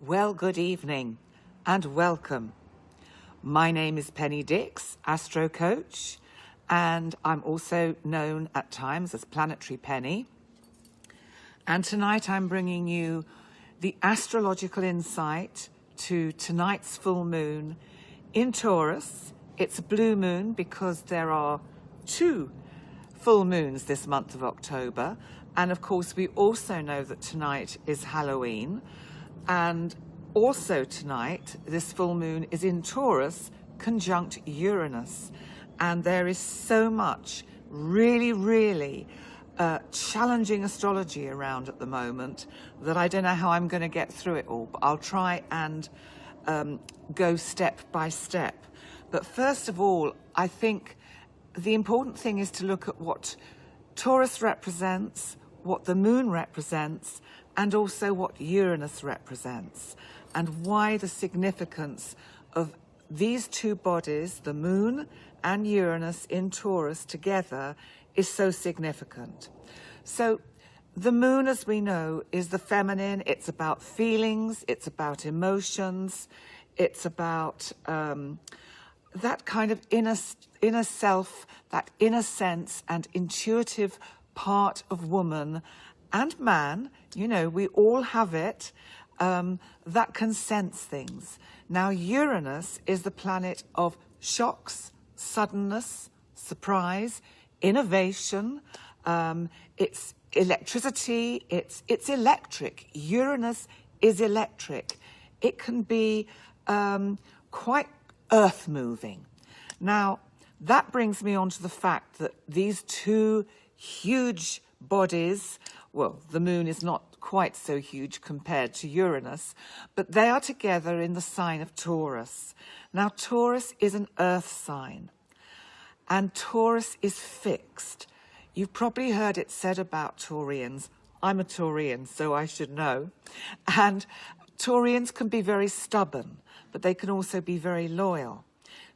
Well, good evening and welcome. My name is Dix Astro Coach, and I'm also known at times as Planetary Penny. And tonight I'm bringing you the astrological insight to tonight's full moon in Taurus. It's a blue moon because there are 2 full moons this month of October. And of course, we also know that tonight is Halloween. And also tonight, this full moon is in Taurus, conjunct Uranus. And there is so much really challenging astrology around at the moment that I don't know how I'm going to get through it all, but I'll try and go step by step. But first of all, I think the important thing is to look at what Taurus represents, what the moon represents, and also what Uranus represents, and why the significance of these 2 bodies, the moon and Uranus in Taurus together, is so significant. So the moon, as we know, is the feminine. It's about feelings, it's about emotions, it's about that kind of inner self, that inner sense and intuitive part of woman and man. You know, we all have it, that can sense things. Now, Uranus is the planet of shocks, suddenness, surprise, innovation. It's electricity, it's electric. Uranus is electric. It can be quite earth-moving. Now, that brings me on to the fact that these 2 huge bodies, well, the moon is not quite so huge compared to Uranus, but they are together in the sign of Taurus. Now, Taurus is an earth sign, and Taurus is fixed. You've probably heard it said about Taurians. I'm a Taurian, so I should know. And Taurians can be very stubborn, but they can also be very loyal.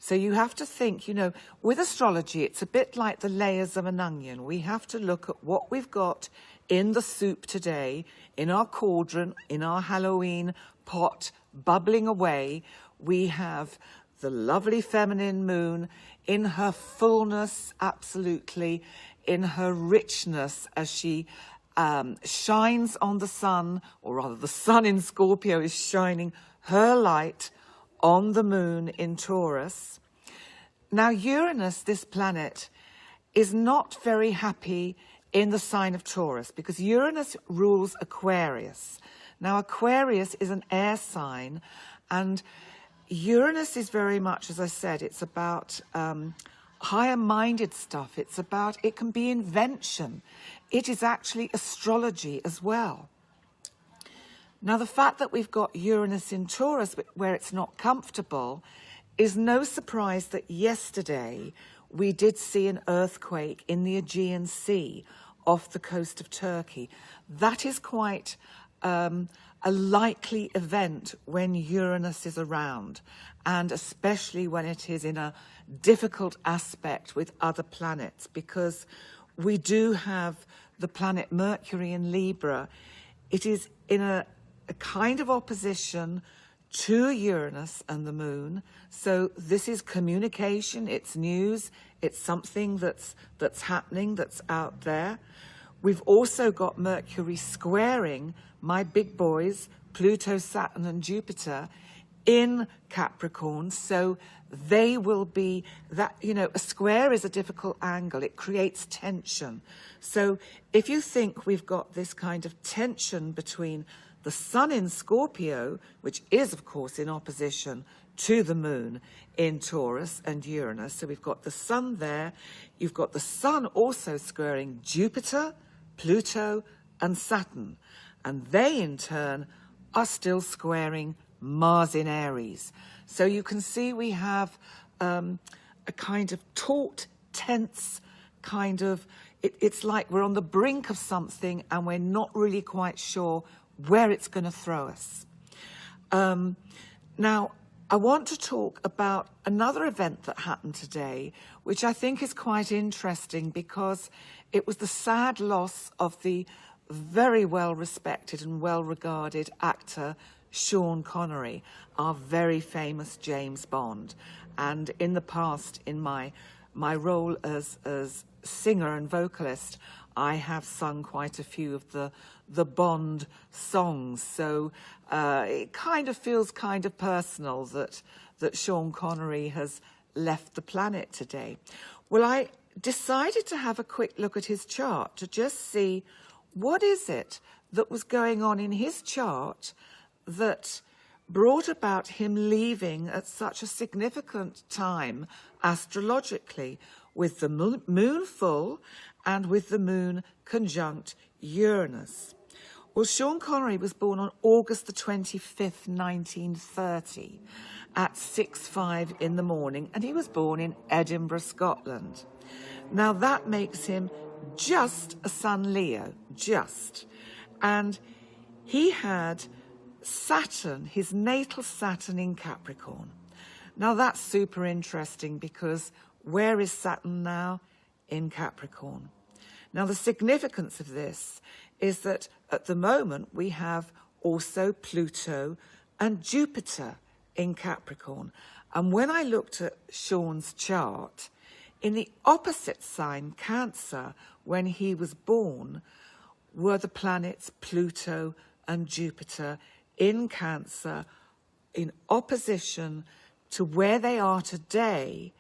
So you have to think, you know, with astrology, it's a bit like the layers of an onion. We have to look at what we've got in the soup today, in our cauldron, in our Halloween pot, bubbling away. We have the lovely feminine moon in her fullness, absolutely, in her richness as she shines on the sun, or rather the sun in Scorpio is shining her light on the moon in Taurus. Now, Uranus, this planet, is not very happy in the sign of Taurus because Uranus rules Aquarius. Now, Aquarius is an air sign, and Uranus is very much, as I said, it's about higher-minded stuff. It's about, it can be invention. It is actually astrology as well. Now, the fact that we've got Uranus in Taurus, where it's not comfortable, is no surprise that yesterday we did see an earthquake in the Aegean Sea off the coast of Turkey. That is quite a likely event when Uranus is around, and especially when it is in a difficult aspect with other planets, because we do have the planet Mercury in Libra. It is in a kind of opposition to Uranus and the moon. So this is communication, it's news, it's something that's happening, that's out there. We've also got Mercury squaring my big boys, Pluto, Saturn and Jupiter, in Capricorn. So they will be that, you know, a square is a difficult angle. It creates tension. So if you think we've got this kind of tension between the sun in Scorpio, which is, of course, in opposition to the moon in Taurus and Uranus. So we've got the sun there. You've got the sun also squaring Jupiter, Pluto, and Saturn. And they, in turn, are still squaring Mars in Aries. So you can see we have a kind of taut, tense kind of, it's like we're on the brink of something and we're not really quite sure where it's going to throw us. Now, I want to talk about another event that happened today, which I think is quite interesting because it was the sad loss of the very well-respected and well-regarded actor Sean Connery, our very famous James Bond. And in the past, in my role as singer and vocalist, I have sung quite a few of the Bond songs. So it kind of feels kind of personal that Sean Connery has left the planet today. Well, I decided to have a quick look at his chart to just see what is it that was going on in his chart that brought about him leaving at such a significant time astrologically, with the moon full and with the moon conjunct Uranus. Well, Sean Connery was born on August the 25th, 1930 at 6:05 in the morning, and he was born in Edinburgh, Scotland. Now that makes him just a Sun Leo, just. And he had Saturn, his natal Saturn in Capricorn. Now that's super interesting because where is Saturn now? In Capricorn. Now the significance of this is that at the moment we have also Pluto and Jupiter in Capricorn. And when I looked at Sean's chart, in the opposite sign, Cancer, when he was born, were the planets Pluto and Jupiter in Cancer in opposition to where they are today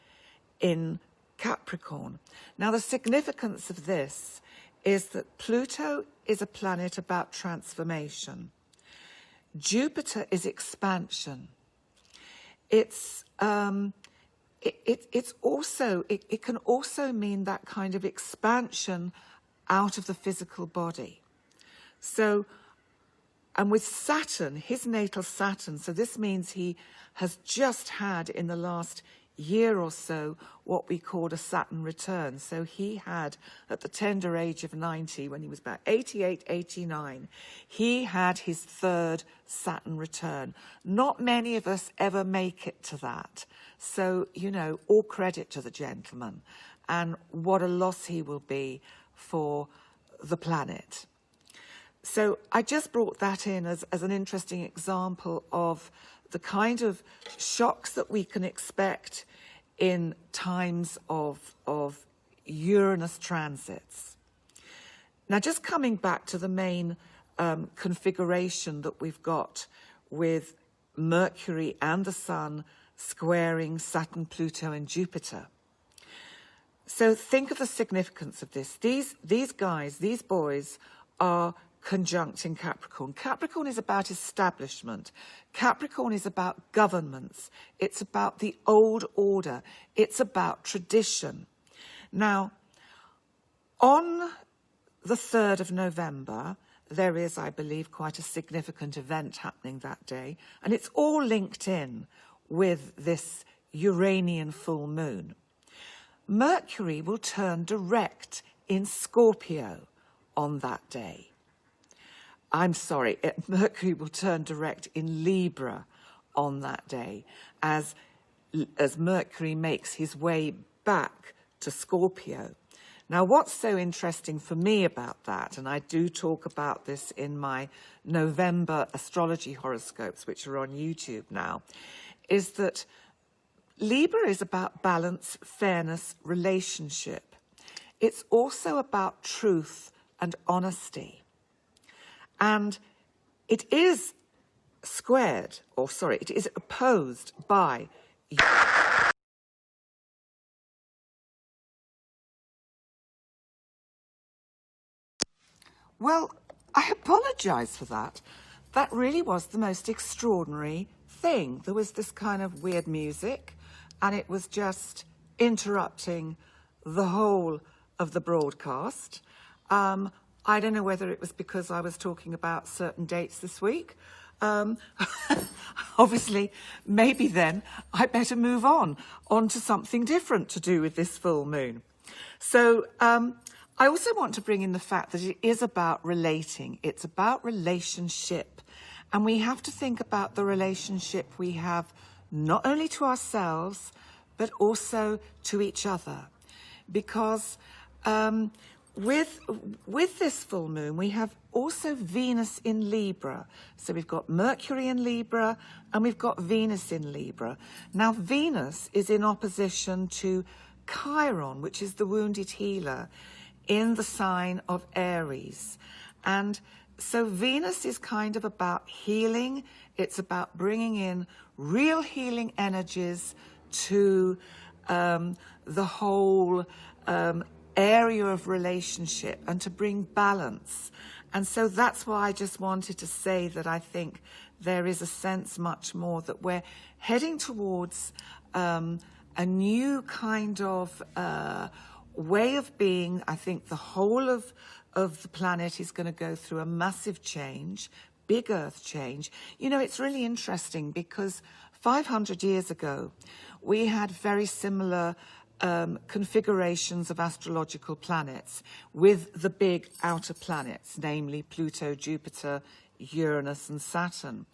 in Capricorn. Now, the significance of this is that Pluto is a planet about transformation. Jupiter is expansion. It can also mean that kind of expansion out of the physical body. So, and with Saturn, his natal Saturn, so this means he has just had in the last year or so what we called a Saturn return. So he had, at the tender age of 90, when he was about 88, 89, he had his third Saturn return. Not many of us ever make it to that. So, you know, all credit to the gentleman, and what a loss he will be for the planet. So I just brought that in as an interesting example of the kind of shocks that we can expect in times of Uranus transits. Now, just coming back to the main configuration that we've got with Mercury and the Sun squaring Saturn, Pluto, and Jupiter. So think of the significance of this. These guys, these boys, are conjunct in Capricorn. Capricorn is about establishment. Capricorn is about governments. It's about the old order. It's about tradition. Now, on the 3rd of November, there is, I believe, quite a significant event happening that day, and it's all linked in with this Uranian full moon. Mercury will turn direct in Scorpio on that day. I'm sorry, Mercury will turn direct in Libra on that day as Mercury makes his way back to Scorpio. Now, what's so interesting for me about that, and I do talk about this in my November astrology horoscopes, which are on YouTube now, is that Libra is about balance, fairness, relationship. It's also about truth and honesty. And it is squared, or sorry, it is opposed by... Well, I apologise for that. That really was the most extraordinary thing. There was this kind of weird music, and it was just interrupting the whole of the broadcast. I don't know whether it was because I was talking about certain dates this week. Obviously, maybe then I better move on to something different to do with this full moon. So I also want to bring in the fact that it is about relating. It's about relationship. And we have to think about the relationship we have not only to ourselves, but also to each other. Because with this full moon, we have also Venus in Libra. So we've got Mercury in Libra and we've got Venus in Libra. Now, Venus is in opposition to Chiron, which is the wounded healer, in the sign of Aries. And so Venus is kind of about healing. It's about bringing in real healing energies to the whole area of relationship and to bring balance. And so that's why I just wanted to say that I think there is a sense much more that we're heading towards a new kind of way of being. I think the whole of the planet is going to go through a massive change, big earth change. You know, it's really interesting because 500 years ago, we had very similar configurations of astrological planets with the big outer planets, namely Pluto, Jupiter, Uranus and Saturn.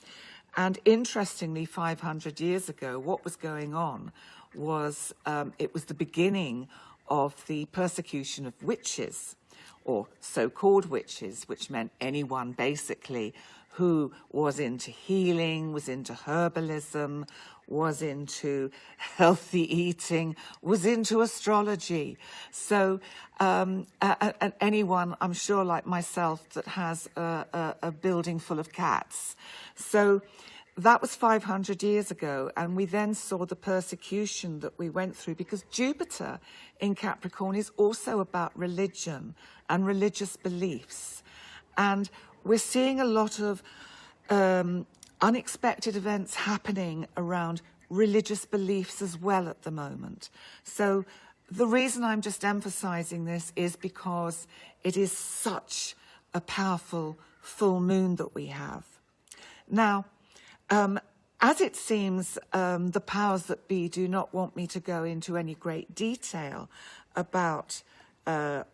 And interestingly, 500 years ago, what was going on was it was the beginning of the persecution of witches, or so-called witches, which meant anyone basically who was into healing, was into herbalism, was into healthy eating, was into astrology. So and anyone, I'm sure, like myself, that has a building full of cats. So that was 500 years ago, and we then saw the persecution that we went through because Jupiter in Capricorn is also about religion and religious beliefs. And we're seeing a lot of unexpected events happening around religious beliefs as well at the moment. So the reason I'm just emphasizing this is because it is such a powerful full moon that we have. Now, as it seems, the powers that be do not want me to go into any great detail about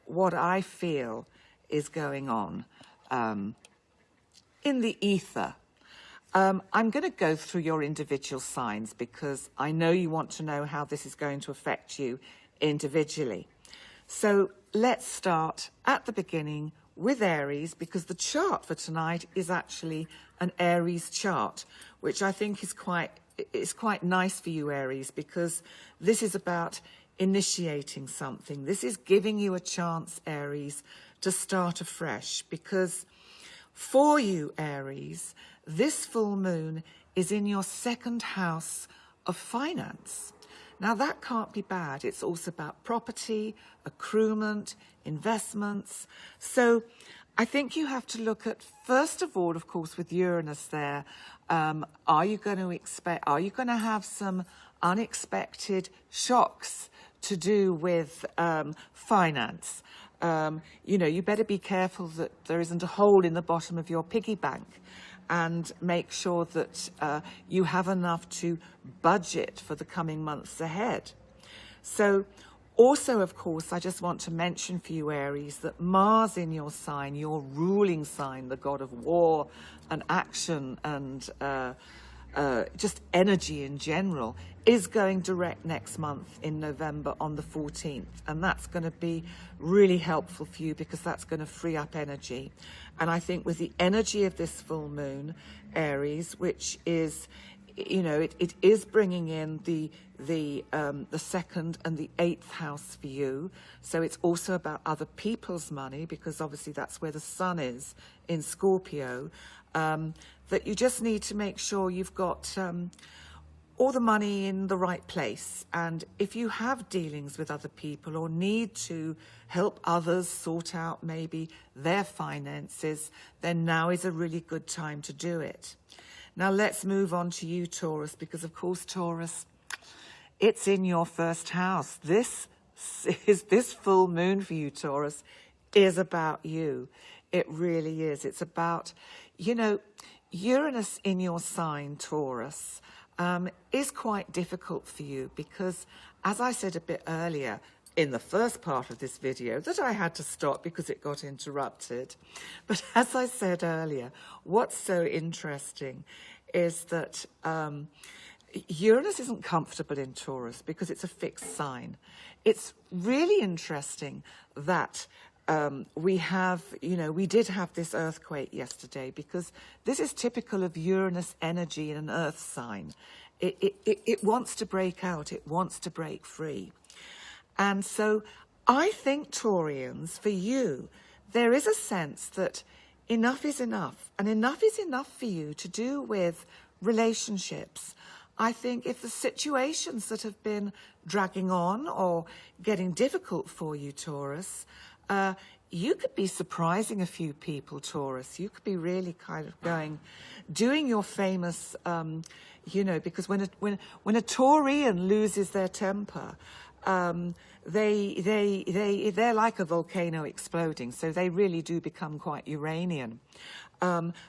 what I feel is going on in the ether. I'm going to go through your individual signs because I know you want to know how this is going to affect you individually. So let's start at the beginning with Aries, because the chart for tonight is actually an Aries chart, which I think is quite nice for you, Aries, because this is about initiating something. This is giving you a chance, Aries, to start afresh, because for you, Aries, this full moon is in your second house of finance. Now, that can't be bad. It's also about property, accruement, investments. So I think you have to look at, first of all, of course, with Uranus there, are you going to have some unexpected shocks to do with finance? You know, you better be careful that there isn't a hole in the bottom of your piggy bank, and make sure that you have enough to budget for the coming months ahead. So also, of course, I just want to mention for you, Aries, that Mars in your sign, your ruling sign, the god of war and action and just energy in general, is going direct next month in November on the 14th. And that's going to be really helpful for you because that's going to free up energy. And I think with the energy of this full moon, Aries, which is, you know, it is bringing in the second and the 8th house for you. So it's also about other people's money, because obviously that's where the sun is in Scorpio, that you just need to make sure you've got all the money in the right place. And if you have dealings with other people or need to help others sort out maybe their finances, then now is a really good time to do it. Now let's move on to you, Taurus, because of course, Taurus, it's in your first house. This full moon for you, Taurus, is about you. It really is. It's about, you know, Uranus in your sign, Taurus, is quite difficult for you because, as I said a bit earlier in the first part of this video, that I had to stop because it got interrupted. But as I said earlier, what's so interesting is that Uranus isn't comfortable in Taurus because it's a fixed sign. It's really interesting that we have, we did have this earthquake yesterday, because this is typical of Uranus energy in an earth sign. It wants to break out. It wants to break free. And so I think, Taurians, for you, there is a sense that enough is enough. And enough is enough for you to do with relationships. I think if the situations that have been dragging on or getting difficult for you, Taurus, you could be surprising a few people, Taurus. You could be really kind of doing your famous, because when a Taurian loses their temper, they're like a volcano exploding, so they really do become quite Uranian.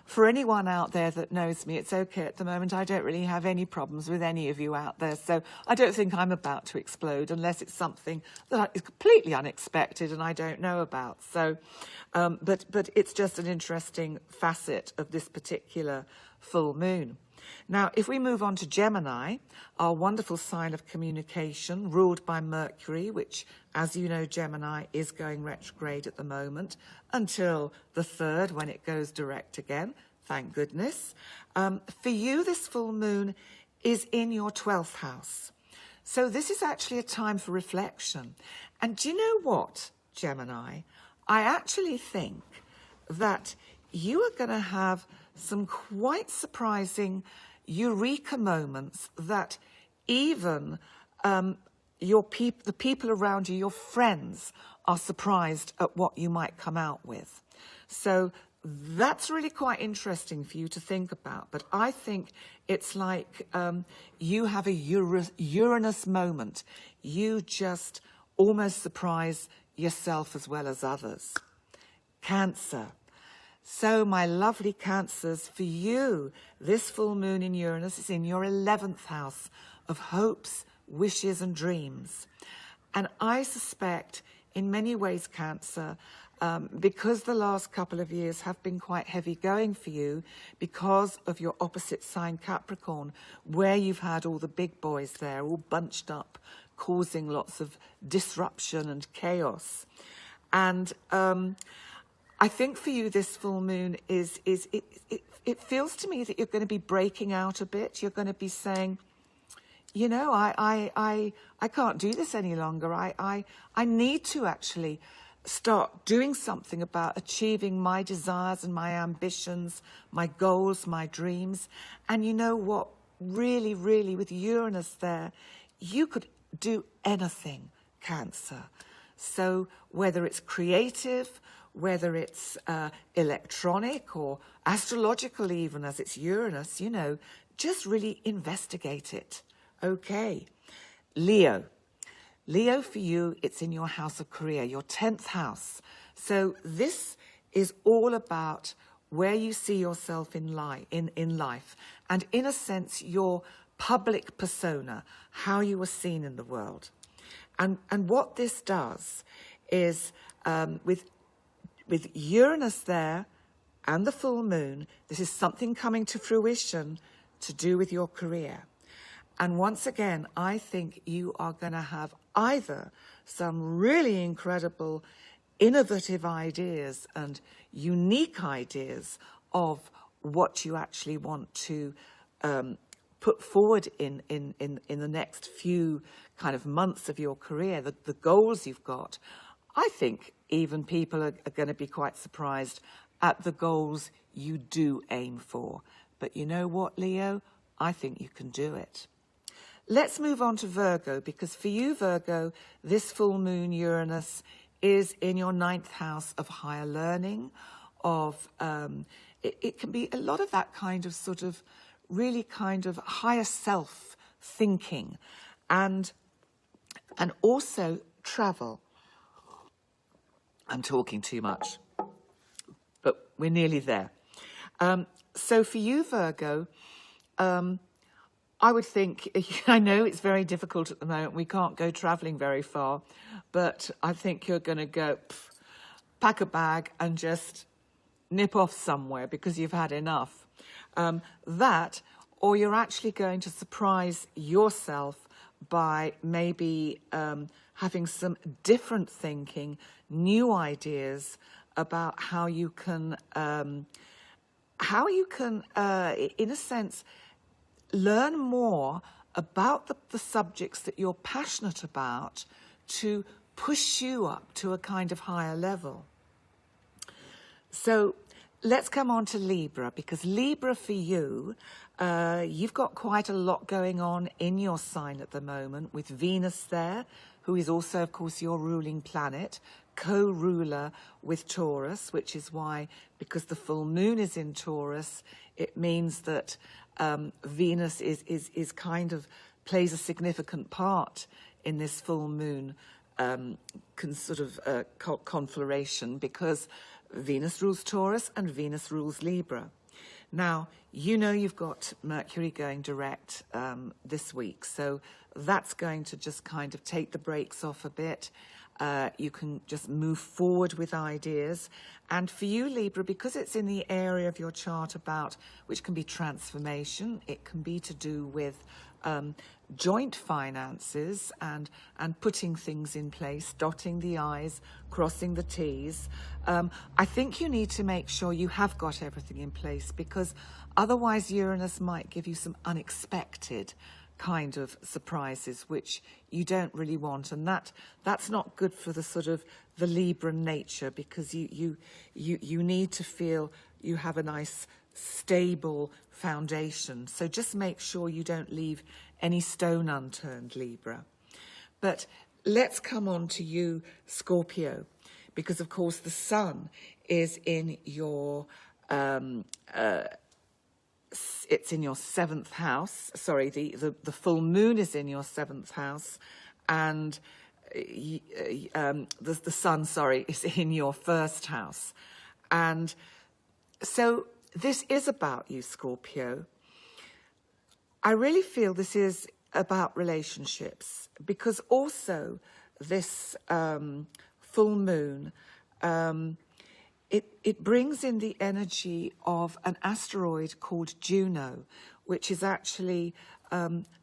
For anyone out there that knows me, it's okay at the moment. I don't really have any problems with any of you out there, so I don't think I'm about to explode unless it's something that is completely unexpected and I don't know about. So, but it's just an interesting facet of this particular full moon. Now, if we move on to Gemini, our wonderful sign of communication, ruled by Mercury, which, as you know, Gemini is going retrograde at the moment until the 3rd, when it goes direct again, thank goodness. For you, this full moon is in your 12th house. So this is actually a time for reflection. And do you know what, Gemini? I actually think that you are going to have some quite surprising eureka moments that even the people around you, your friends, are surprised at what you might come out with. So that's really quite interesting for you to think about. But I think it's like you have a Uranus moment. You just almost surprise yourself as well as others. Cancer. So, my lovely Cancers, for you, this full moon in Uranus is in your 11th house of hopes, wishes and dreams. And I suspect, in many ways, Cancer, because the last couple of years have been quite heavy going for you because of your opposite sign Capricorn, where you've had all the big boys there, all bunched up, causing lots of disruption and chaos. And I think for you, this full moon it feels to me that you're going to be breaking out a bit. You're going to be saying, I can't do this any longer. I need to actually start doing something about achieving my desires and my ambitions, my goals, my dreams. And you know what? Really, really, with Uranus there, you could do anything, Cancer. So whether it's creative, whether it's electronic or astrological even, as it's Uranus, just really investigate it. Okay. Leo. Leo, for you, it's in your house of career, your 10th house. So this is all about where you see yourself in life. And in a sense, your public persona, how you are seen in the world. And what this does is, with Uranus there and the full moon, this is something coming to fruition to do with your career. And once again, I think you are going to have either some really incredible, innovative ideas and unique ideas of what you actually want to put forward in the next few kind of months of your career, the goals you've got. I think even people are going to be quite surprised at the goals you do aim for. But you know what, Leo? I think you can do it. Let's move on to Virgo, because for you, Virgo, this full moon Uranus is in your 9th house of higher learning, of it can be a lot of that kind of sort of really kind of higher self thinking, and also travel. I'm talking too much, but we're nearly there. So for you, Virgo, I would think, I know it's very difficult at the moment. We can't go travelling very far, but I think you're going to go pack a bag and just nip off somewhere because you've had enough. That, or you're actually going to surprise yourself by maybe having some different thinking, new ideas about how you can, in a sense, learn more about the subjects that you're passionate about to push you up to a kind of higher level. So let's come on to Libra, because Libra for you, you've got quite a lot going on in your sign at the moment, with Venus there, who is also, of course, your ruling planet, co-ruler with Taurus, which is why, because the full moon is in Taurus, it means that Venus is kind of plays a significant part in this full moon conflagration, because Venus rules Taurus and Venus rules Libra. Now, you know you've got Mercury going direct this week, so that's going to just kind of take the brakes off a bit. You can just move forward with ideas. And for you, Libra, because it's in the area of your chart about, which can be transformation, it can be to do with joint finances and putting things in place, dotting the I's, crossing the T's. I think you need to make sure you have got everything in place, because otherwise Uranus might give you some unexpected kind of surprises which you don't really want, and that's not good for the sort of the Libra nature, because you need to feel you have a nice stable foundation. So just make sure you don't leave any stone unturned, Libra. But let's come on to you, Scorpio, because of course the sun is in your it's in your 7th house. Sorry, the full moon is in your 7th house, and the sun, sorry, is in your 1st house. And so this is about you, Scorpio. I really feel this is about relationships, because also this full moon, it brings in the energy of an asteroid called Juno, which is actually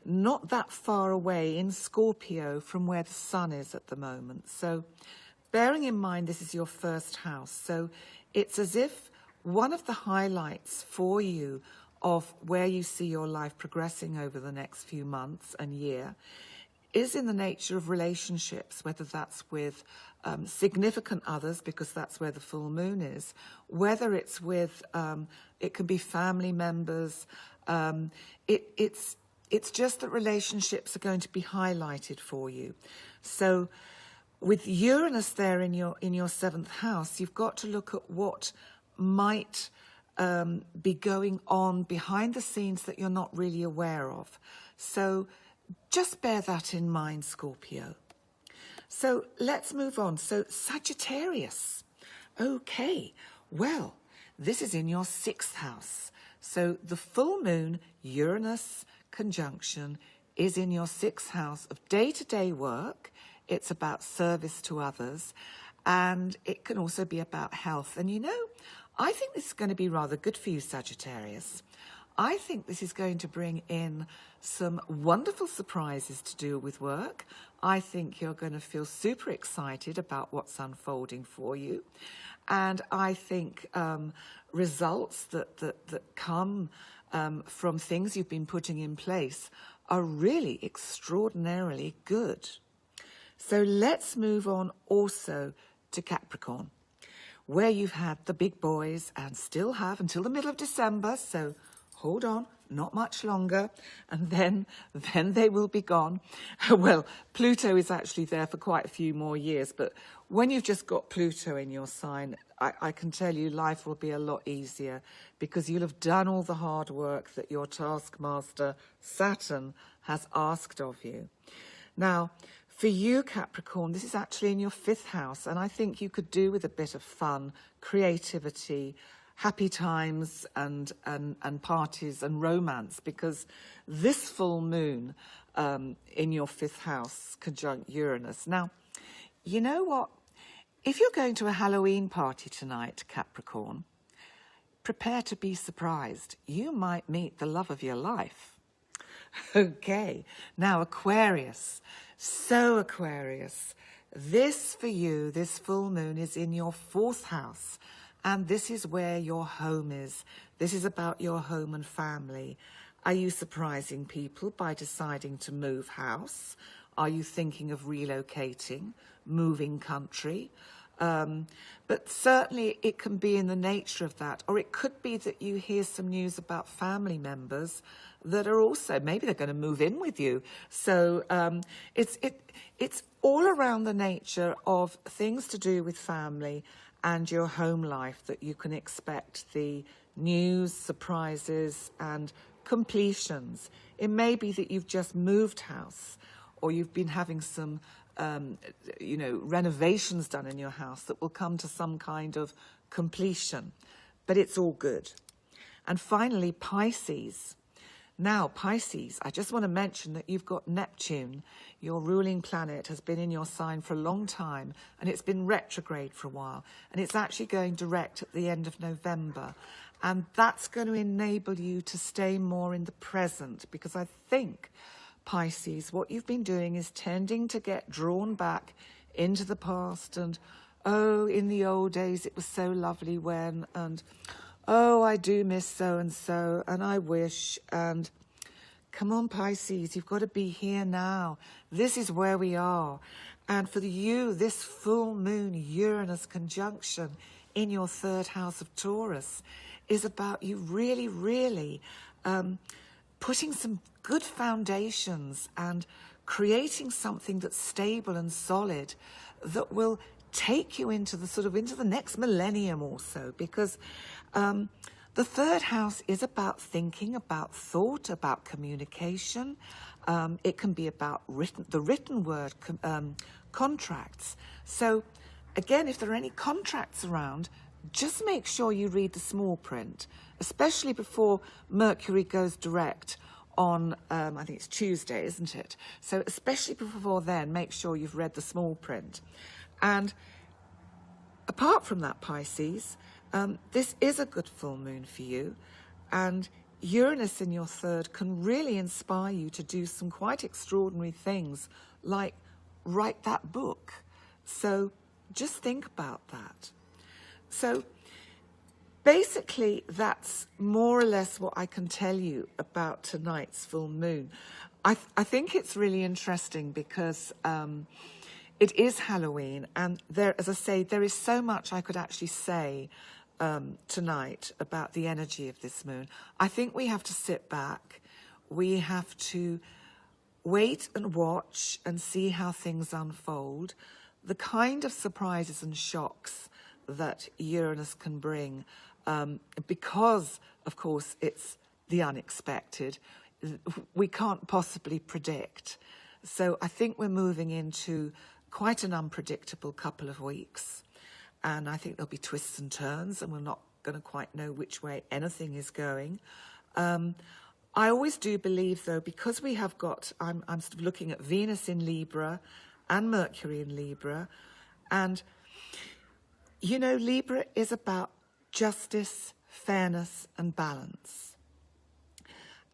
not that far away in Scorpio from where the sun is at the moment. So bearing in mind this is your 1st house, so it's as if one of the highlights for you of where you see your life progressing over the next few months and year is in the nature of relationships, whether that's with significant others, because that's where the full moon is, whether it's with, it can be family members. It's just that relationships are going to be highlighted for you. So with Uranus there in your 7th house, you've got to look at what might be going on behind the scenes that you're not really aware of. So just bear that in mind, Scorpio. So let's move on. So Sagittarius. Okay, well, this is in your 6th house. So the full moon, Uranus conjunction, is in your 6th house of day-to-day work. It's about service to others, and it can also be about health. And you know, I think this is going to be rather good for you, Sagittarius. I think this is going to bring in some wonderful surprises to do with work. I think you're going to feel super excited about what's unfolding for you. And I think results that come from things you've been putting in place are really extraordinarily good. So let's move on also to Capricorn, where you've had the big boys and still have until the middle of December. So hold on, not much longer, and then they will be gone. Well, Pluto is actually there for quite a few more years, but when you've just got Pluto in your sign, I can tell you life will be a lot easier, because you'll have done all the hard work that your taskmaster, Saturn, has asked of you. Now, for you, Capricorn, this is actually in your 5th house, and I think you could do with a bit of fun, creativity, happy times and parties and romance, because this full moon in your 5th house conjunct Uranus. Now, you know what? If you're going to a Halloween party tonight, Capricorn, prepare to be surprised. You might meet the love of your life. Okay, now Aquarius. So Aquarius, this for you, this full moon is in your 4th house, and this is where your home is. This is about your home and family. Are you surprising people by deciding to move house? Are you thinking of relocating, moving country? But certainly it can be in the nature of that, or it could be that you hear some news about family members that are also, maybe they're going to move in with you. So it's all around the nature of things to do with family and your home life that you can expect the news, surprises and completions. It may be that you've just moved house, or you've been having some renovations done in your house that will come to some kind of completion, but it's all good. And finally, Pisces. Now, Pisces, I just want to mention that you've got Neptune, your ruling planet, has been in your sign for a long time, and it's been retrograde for a while, and it's actually going direct at the end of November. And that's going to enable you to stay more in the present, because I think, Pisces, what you've been doing is tending to get drawn back into the past and, oh, in the old days it was so lovely when, and oh, I do miss so-and-so, and I wish, and come on, Pisces, you've got to be here now. This is where we are. And for you, this full moon Uranus conjunction in your 3rd house of Taurus is about you really, really putting some good foundations and creating something that's stable and solid that will take you into the next millennium also, because the 3rd house is about thinking, about thought, about communication. It can be about the written word, contracts. So again, if there are any contracts around, just make sure you read the small print, especially before Mercury goes direct on, I think it's Tuesday, isn't it? So especially before then, make sure you've read the small print. And apart from that, Pisces, this is a good full moon for you. And Uranus in your 3rd can really inspire you to do some quite extraordinary things, like write that book. So just think about that. So basically, that's more or less what I can tell you about tonight's full moon. I think it's really interesting because it is Halloween, and there, as I say, there is so much I could actually say tonight about the energy of this moon. I think we have to sit back. We have to wait and watch and see how things unfold. The kind of surprises and shocks that Uranus can bring, because, of course, it's the unexpected, we can't possibly predict. So I think we're moving into quite an unpredictable couple of weeks. And I think there'll be twists and turns, and we're not going to quite know which way anything is going. I always do believe, though, because we have got, I'm sort of looking at Venus in Libra and Mercury in Libra, and you know, Libra is about justice, fairness, and balance.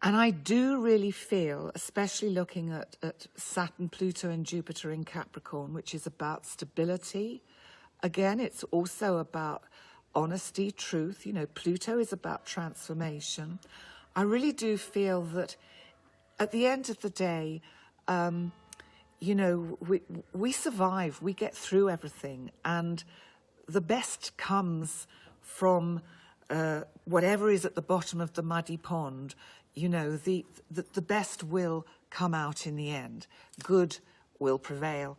And I do really feel, especially looking at Saturn, Pluto, and Jupiter in Capricorn, which is about stability. Again, it's also about honesty, truth. You know, Pluto is about transformation. I really do feel that at the end of the day, you know, we survive, we get through everything, and the best comes from whatever is at the bottom of the muddy pond. You know, the best will come out in the end. Good will prevail.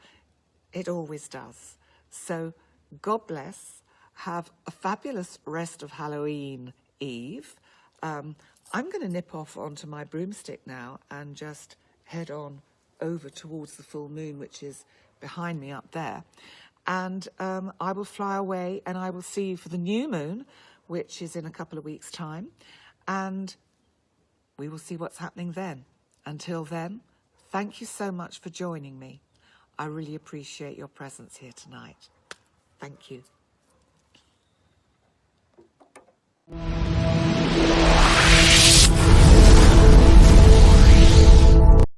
It always does. So God bless. Have a fabulous rest of Halloween Eve. I'm going to nip off onto my broomstick now and just head on over towards the full moon, which is behind me up there. And I will fly away, and I will see you for the new moon, which is in a couple of weeks' time. And we will see what's happening then. Until then, thank you so much for joining me. I really appreciate your presence here tonight. Thank you.